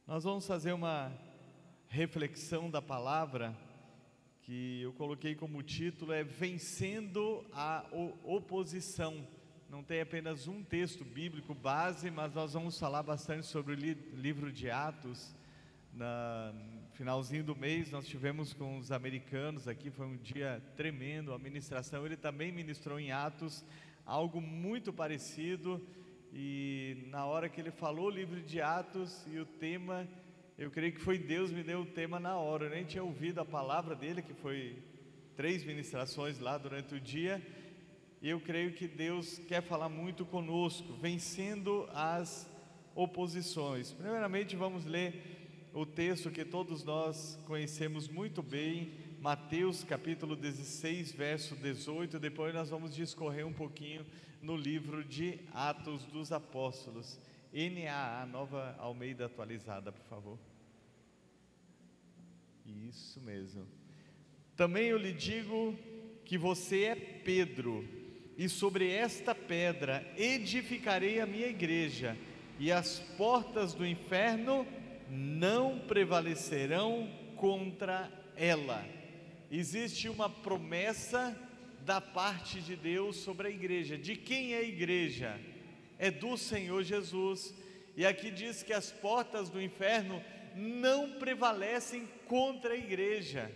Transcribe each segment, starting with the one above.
Nós vamos fazer uma reflexão da palavra que eu coloquei como título Vencendo a Oposição. Não tem apenas um texto bíblico base, mas nós vamos falar bastante sobre o livro de Atos. No finalzinho do mês nós tivemos com os americanos aqui, foi um dia tremendo, a ministração, ele também ministrou em Atos algo muito parecido. E na hora que ele falou o livro de Atos e o tema, eu creio que foi Deus me deu o tema na hora. Eu nem tinha ouvido a palavra dele, que foi 3 ministrações lá durante o dia. E eu creio que Deus quer falar muito conosco, vencendo as oposições. Primeiramente vamos ler o texto que todos nós conhecemos muito bem, Mateus capítulo 16, verso 18. Depois nós vamos discorrer um pouquinho no livro de Atos dos Apóstolos. NAA, Nova Almeida Atualizada, por favor. Isso mesmo. Também eu lhe digo que você é Pedro, e sobre esta pedra edificarei a minha igreja, e as portas do inferno não prevalecerão contra ela. Existe uma promessa da parte de Deus sobre a igreja. De quem é a igreja? É do Senhor Jesus. E aqui diz que as portas do inferno não prevalecem contra a igreja.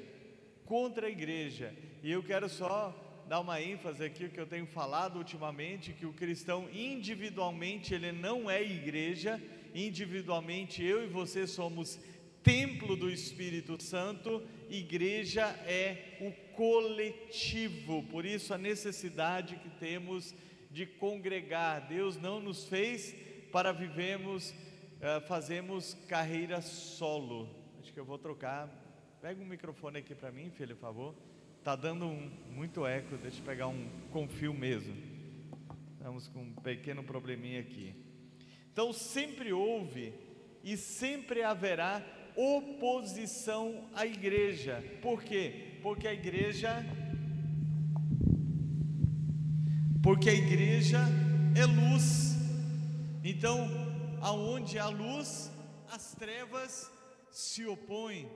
Contra a igreja. E eu quero só dar uma ênfase aqui, o que eu tenho falado ultimamente, que o cristão individualmente ele não é igreja. Individualmente eu e você somos templo do Espírito Santo. Igreja é o coletivo, por isso a necessidade que temos de congregar. Deus não nos fez para fazermos carreira solo. Acho que eu vou trocar. Pega um microfone aqui para mim, filho, por favor. Tá dando muito eco, deixa eu pegar um com fio mesmo. Estamos com um pequeno probleminha aqui. Então sempre houve e sempre haverá oposição à igreja. Por quê? Porque a igreja é luz. Então, aonde há luz, as trevas se opõem.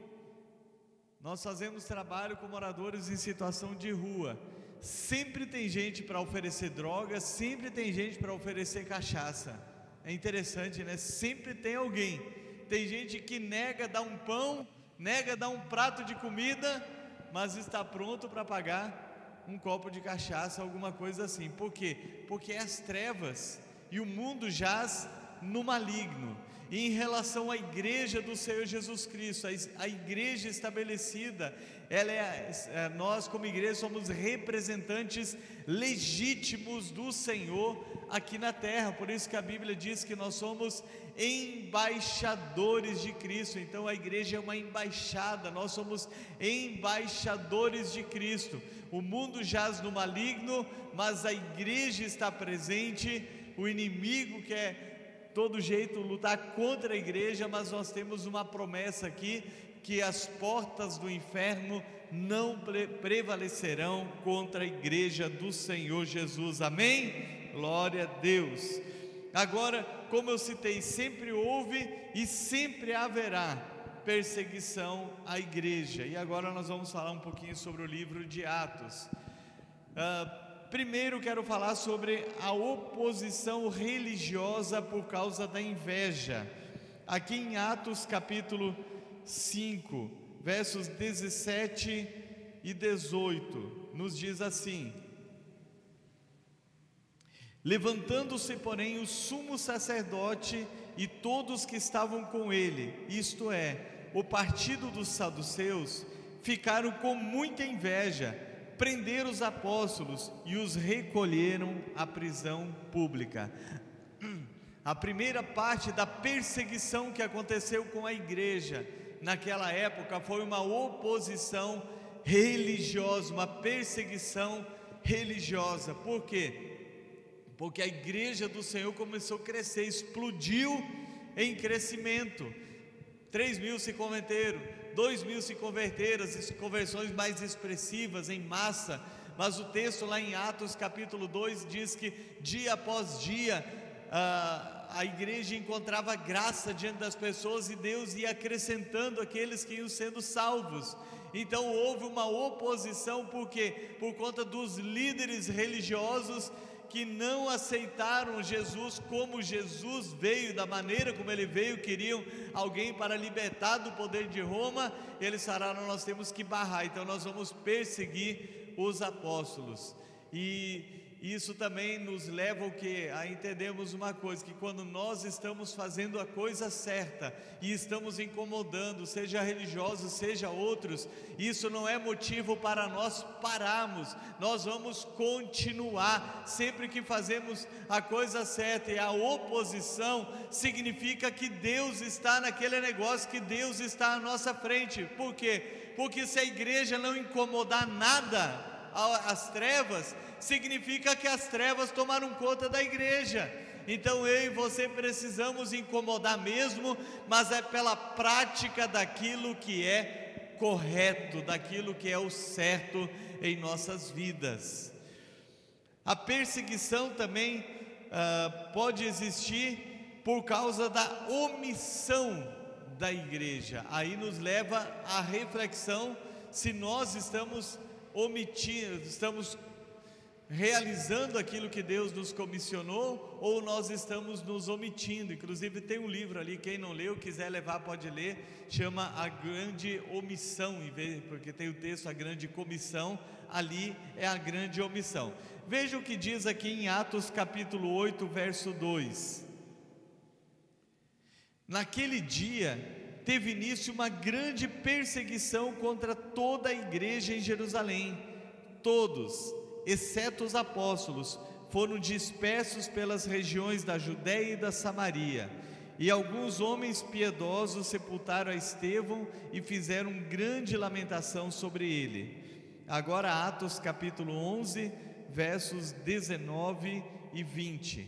Nós fazemos trabalho com moradores em situação de rua. Sempre tem gente para oferecer drogas, sempre tem gente para oferecer cachaça. É interessante, né? Sempre tem alguém. Tem gente que nega dar um pão, nega dar um prato de comida, mas está pronto para pagar um copo de cachaça, alguma coisa assim. Por quê? Porque é as trevas e o mundo jaz no maligno. E em relação à igreja do Senhor Jesus Cristo, a igreja estabelecida, nós como igreja somos representantes legítimos do Senhor aqui na terra. Por isso que a Bíblia diz que nós somos embaixadores de Cristo. Então a igreja é uma embaixada, nós somos embaixadores de Cristo. O mundo jaz no maligno, mas a igreja está presente. O inimigo quer todo jeito lutar contra a igreja, mas nós temos uma promessa aqui, que as portas do inferno não prevalecerão contra a igreja do Senhor Jesus. Amém? Glória a Deus. Agora, como eu citei, sempre houve e sempre haverá perseguição à igreja. E agora nós vamos falar um pouquinho sobre o livro de Atos. Primeiro quero falar sobre a oposição religiosa por causa da inveja. Aqui em Atos capítulo 5, versos 17 e 18, nos diz assim: levantando-se, porém, o sumo sacerdote e todos que estavam com ele, isto é, o partido dos saduceus, ficaram com muita inveja, prenderam os apóstolos e os recolheram à prisão pública. A primeira parte da perseguição que aconteceu com a igreja naquela época foi uma oposição religiosa, uma perseguição religiosa. Por quê? Porque a igreja do Senhor começou a crescer, explodiu em crescimento. 3.000 se converteram, 2.000 se converteram, as conversões mais expressivas em massa. Mas o texto lá em Atos capítulo 2 diz que dia após dia a igreja encontrava graça diante das pessoas e Deus ia acrescentando aqueles que iam sendo salvos. Então houve uma oposição, por quê? Por conta dos líderes religiosos que não aceitaram Jesus como Jesus veio, da maneira como ele veio, queriam alguém para libertar do poder de Roma. Eles falaram: nós temos que barrar, então nós vamos perseguir os apóstolos. E isso também nos leva a entendermos uma coisa, que quando nós estamos fazendo a coisa certa e estamos incomodando, seja religiosos, seja outros, isso não é motivo para nós pararmos. Nós vamos continuar. Sempre que fazemos a coisa certa e a oposição, significa que Deus está naquele negócio, que Deus está à nossa frente. Por quê? Porque se a igreja não incomodar nada as trevas, significa que as trevas tomaram conta da igreja. Então eu e você precisamos incomodar mesmo, mas é pela prática daquilo que é correto, daquilo que é o certo em nossas vidas. A perseguição também pode existir por causa da omissão da igreja. Aí nos leva à reflexão se nós estamos omitindo, estamos realizando aquilo que Deus nos comissionou, ou nós estamos nos omitindo. Inclusive tem um livro ali, quem não leu, quiser levar pode ler, chama A Grande Omissão, porque tem o texto A Grande Comissão, ali é a grande omissão. Veja o que diz aqui em Atos capítulo 8, verso 2: naquele dia teve início uma grande perseguição contra toda a igreja em Jerusalém. Todos, exceto os apóstolos, foram dispersos pelas regiões da Judéia e da Samaria, e alguns homens piedosos sepultaram a Estevão e fizeram grande lamentação sobre ele. Agora Atos capítulo 11, versos 19 e 20.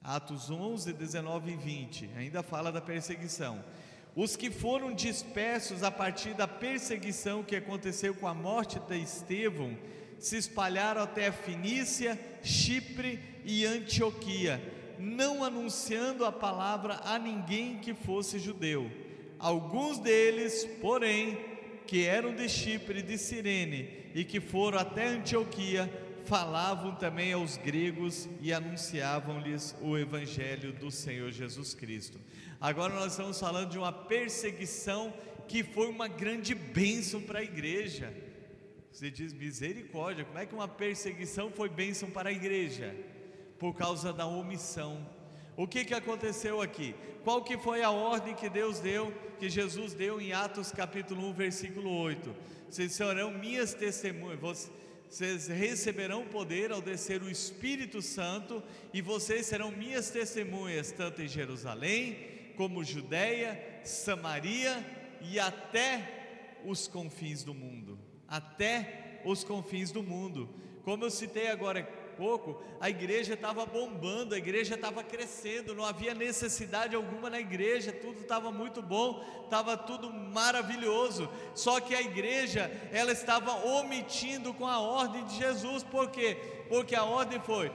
Atos 11, 19 e 20, ainda fala da perseguição. Os que foram dispersos a partir da perseguição que aconteceu com a morte de Estevão se espalharam até a Fenícia, Chipre e Antioquia, não anunciando a palavra a ninguém que fosse judeu. Alguns deles, porém, que eram de Chipre e de Cirene e que foram até Antioquia, falavam também aos gregos e anunciavam-lhes o evangelho do Senhor Jesus Cristo. Agora nós estamos falando de uma perseguição que foi uma grande bênção para a igreja. Você diz: misericórdia, como é que uma perseguição foi bênção para a igreja? Por causa da omissão. O que aconteceu aqui? Qual que foi a ordem que Deus deu, que Jesus deu em Atos capítulo 1, versículo 8? Vocês serão minhas testemunhas, vocês receberão poder ao descer o Espírito Santo, e vocês serão minhas testemunhas, tanto em Jerusalém, como Judéia, Samaria e até os confins do mundo. Até os confins do mundo. Como eu citei agora há pouco, a igreja estava bombando, a igreja estava crescendo, não havia necessidade alguma na igreja, tudo estava muito bom, estava tudo maravilhoso. Só que a igreja, ela estava omitindo com a ordem de Jesus. Por quê? Porque a ordem foi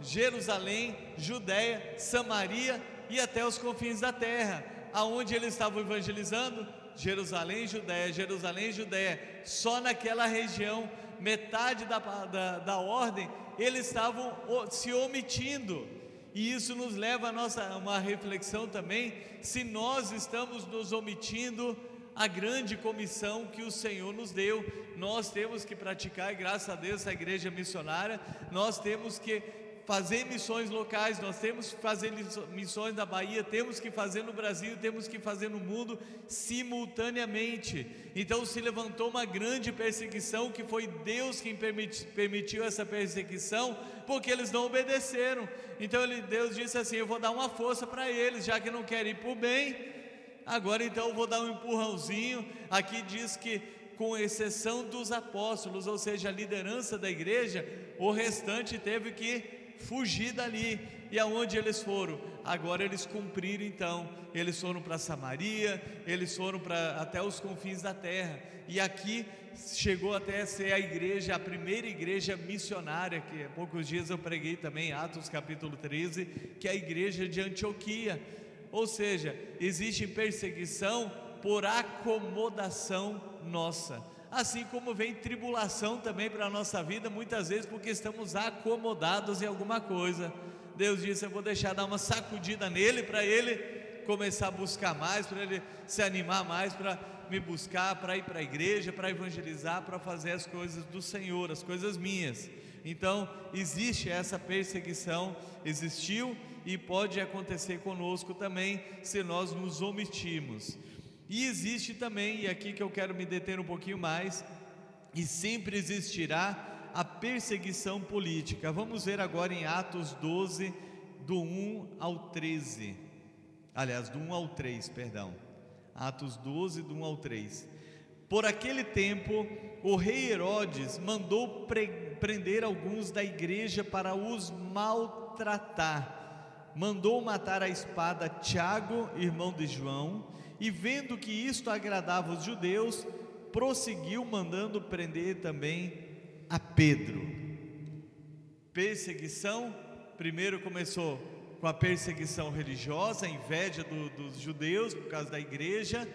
Jerusalém, Judéia, Samaria e até os confins da terra. Aonde eles estavam evangelizando? Jerusalém, Judéia, Jerusalém, Judéia. Só naquela região, metade da ordem, eles estavam se omitindo. E isso nos leva a uma reflexão também, se nós estamos nos omitindo a grande comissão que o Senhor nos deu. Nós temos que praticar, e graças a Deus a igreja missionária, nós temos que fazer missões locais, nós temos que fazer missões na Bahia, temos que fazer no Brasil, temos que fazer no mundo simultaneamente. Então se levantou uma grande perseguição, que foi Deus quem permitiu essa perseguição, porque eles não obedeceram. Então Deus disse assim: eu vou dar uma força para eles, já que não querem ir para o bem, agora então eu vou dar um empurrãozinho. Aqui diz que com exceção dos apóstolos, ou seja, a liderança da igreja, o restante teve que fugir dali. E aonde eles foram? Agora eles cumpriram então. Eles foram para Samaria, eles foram para até os confins da terra. E aqui chegou até a ser a igreja, a primeira igreja missionária, que há poucos dias eu preguei também, Atos capítulo 13, que é a igreja de Antioquia. Ou seja, existe perseguição por acomodação nossa, assim como vem tribulação também para a nossa vida, muitas vezes porque estamos acomodados em alguma coisa. Deus disse: eu vou deixar dar uma sacudida nele, para ele começar a buscar mais, para ele se animar mais, para me buscar, para ir para a igreja, para evangelizar, para fazer as coisas do Senhor, as coisas minhas. Então existe essa perseguição, existiu e pode acontecer conosco também, se nós nos omitirmos. E existe também, e aqui que eu quero me deter um pouquinho mais, e sempre existirá a perseguição política. Vamos ver agora em Atos 12, do 1 ao 13. Aliás, do 1 ao 3, perdão. Atos 12, do 1 ao 3. Por aquele tempo, o rei Herodes mandou prender alguns da igreja para os maltratar. Mandou matar à espada Tiago, irmão de João, e vendo que isto agradava os judeus, prosseguiu mandando prender também a Pedro. Perseguição, primeiro começou com a perseguição religiosa, a inveja dos judeus por causa da igreja.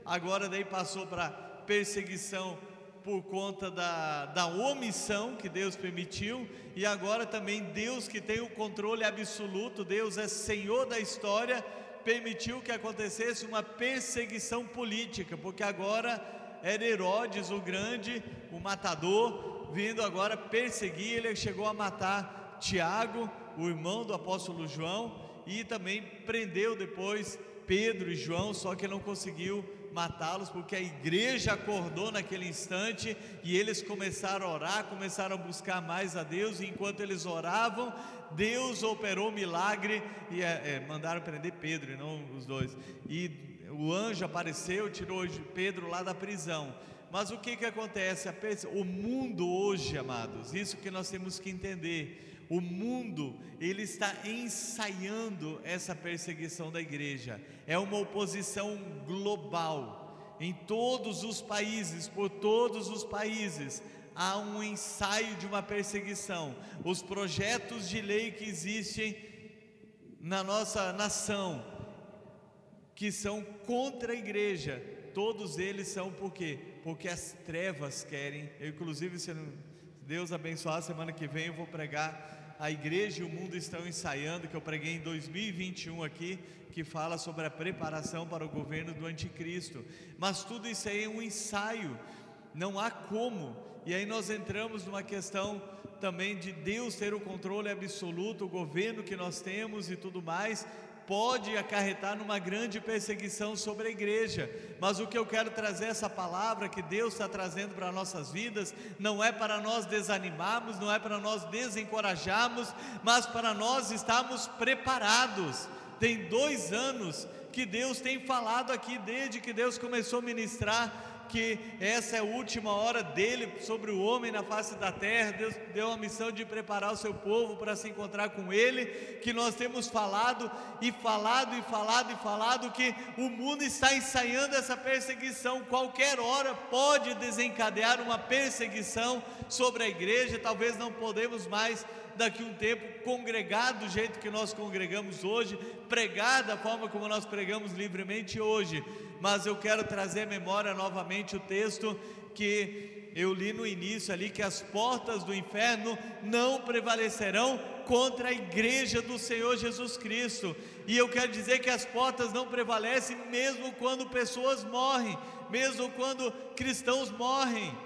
Agora daí passou para perseguição por conta da omissão que Deus permitiu. E agora também Deus, que tem o controle absoluto, Deus é Senhor da história, permitiu que acontecesse uma perseguição política, porque agora era Herodes o grande, o matador, vindo agora perseguir. Ele chegou a matar Tiago, o irmão do apóstolo João, e também prendeu depois Pedro e João, só que não conseguiu matá-los, porque a igreja acordou naquele instante, e eles começaram a orar, começaram a buscar mais a Deus, e enquanto eles oravam, Deus operou milagre, e mandaram prender Pedro e não os dois, e o anjo apareceu, tirou Pedro lá da prisão. Mas o que acontece? O mundo hoje, amados, isso que nós temos que entender, o mundo, ele está ensaiando essa perseguição da igreja. É uma oposição global, em todos os países, por todos os países, há um ensaio de uma perseguição. Os projetos de lei que existem na nossa nação, que são contra a igreja, todos eles são por quê? Porque as trevas querem. Eu, inclusive, se Deus abençoar, semana que vem eu vou pregar a igreja e o mundo estão ensaiando, que eu preguei em 2021 aqui, que fala sobre a preparação para o governo do anticristo. Mas tudo isso aí é um ensaio, não há como. E aí nós entramos numa questão também de Deus ter o controle absoluto, o governo que nós temos e tudo mais, pode acarretar numa grande perseguição sobre a igreja. Mas o que eu quero trazer, essa palavra que Deus está trazendo para nossas vidas, não é para nós desanimarmos, não é para nós desencorajarmos, mas para nós estarmos preparados. Tem 2 anos que Deus tem falado aqui, desde que Deus começou a ministrar, que essa é a última hora dele sobre o homem na face da terra. Deus deu a missão de preparar o seu povo para se encontrar com ele, que nós temos falado e falado e falado e falado, que o mundo está ensaiando essa perseguição. Qualquer hora pode desencadear uma perseguição sobre a igreja. Talvez não podemos mais daqui a um tempo congregar do jeito que nós congregamos hoje, pregar da forma como nós pregamos livremente hoje. Mas eu quero trazer à memória novamente o texto que eu li no início ali, que as portas do inferno não prevalecerão contra a igreja do Senhor Jesus Cristo. E eu quero dizer que as portas não prevalecem mesmo quando pessoas morrem, mesmo quando cristãos morrem.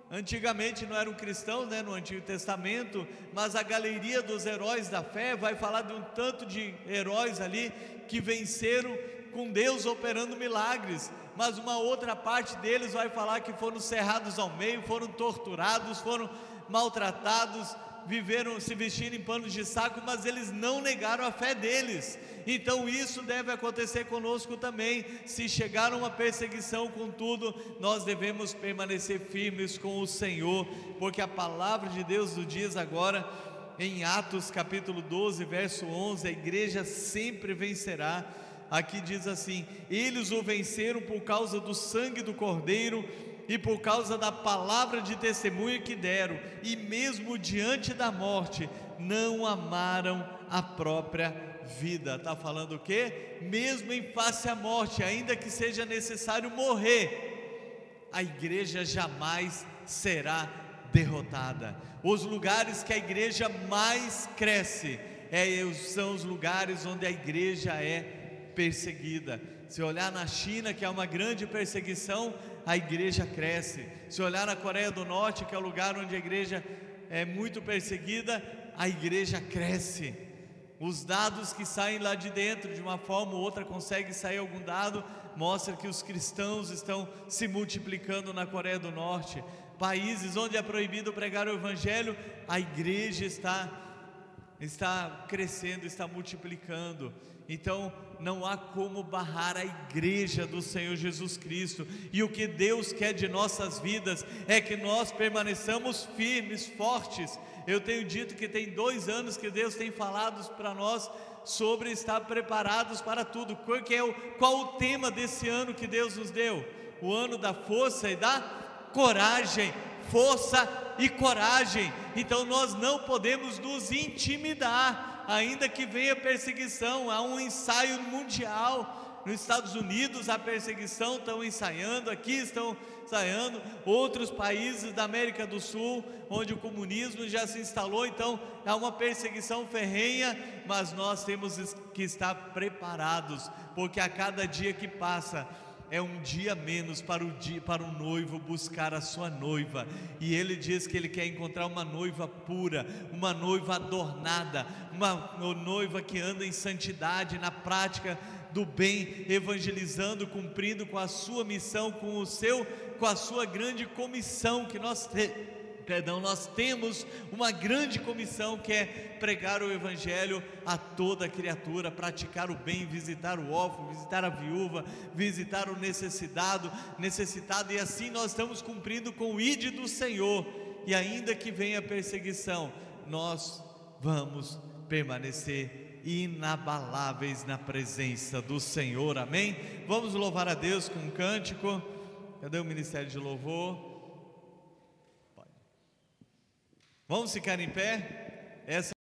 Antigamente não eram cristãos, né, no Antigo Testamento, mas a galeria dos heróis da fé vai falar de um tanto de heróis ali que venceram com Deus operando milagres, mas uma outra parte deles vai falar que foram cerrados ao meio, foram torturados, foram maltratados, viveram, se vestiram em panos de saco, mas eles não negaram a fé deles. Então isso deve acontecer conosco também. Se chegar uma perseguição, contudo, nós devemos permanecer firmes com o Senhor, porque a palavra de Deus nos diz agora em Atos capítulo 12, verso 11, a igreja sempre vencerá. Aqui diz assim: eles o venceram por causa do sangue do Cordeiro e por causa da palavra de testemunho que deram, e mesmo diante da morte, não amaram a própria vida. Está falando o quê? Mesmo em face à morte, ainda que seja necessário morrer, a igreja jamais será derrotada. Os lugares que a igreja mais cresce são os lugares onde a igreja é perseguida. Se olhar na China, que é uma grande perseguição, a igreja cresce. Se olhar na Coreia do Norte, que é o lugar onde a igreja é muito perseguida, a igreja cresce. Os dados que saem lá de dentro, de uma forma ou outra consegue sair algum dado, mostra que os cristãos estão se multiplicando na Coreia do Norte. Países onde é proibido pregar o evangelho, a igreja está crescendo, está multiplicando. Então não há como barrar a igreja do Senhor Jesus Cristo. E o que Deus quer de nossas vidas é que nós permaneçamos firmes, fortes. Eu tenho dito que tem 2 anos que Deus tem falado para nós sobre estar preparados para tudo. Qual o tema desse ano que Deus nos deu? O ano da força e da coragem. Força e coragem. Então nós não podemos nos intimidar, ainda que venha perseguição. Há um ensaio mundial nos Estados Unidos, a perseguição, estão ensaiando, aqui estão ensaiando, outros países da América do Sul, onde o comunismo já se instalou. Então há uma perseguição ferrenha, mas nós temos que estar preparados, porque a cada dia que passa é um dia menos para o noivo buscar a sua noiva. E ele diz que ele quer encontrar uma noiva pura, uma noiva adornada, uma noiva que anda em santidade, na prática do bem, evangelizando, cumprindo com a sua missão, com a sua grande comissão que nós temos uma grande comissão, que é pregar o evangelho a toda criatura, praticar o bem, visitar o órfão, visitar a viúva, visitar o necessitado, e assim nós estamos cumprindo com o ide do Senhor. E ainda que venha perseguição, nós vamos permanecer inabaláveis na presença do Senhor, amém? Vamos louvar a Deus com um cântico. Cadê o ministério de louvor? Vamos ficar em pé? Essa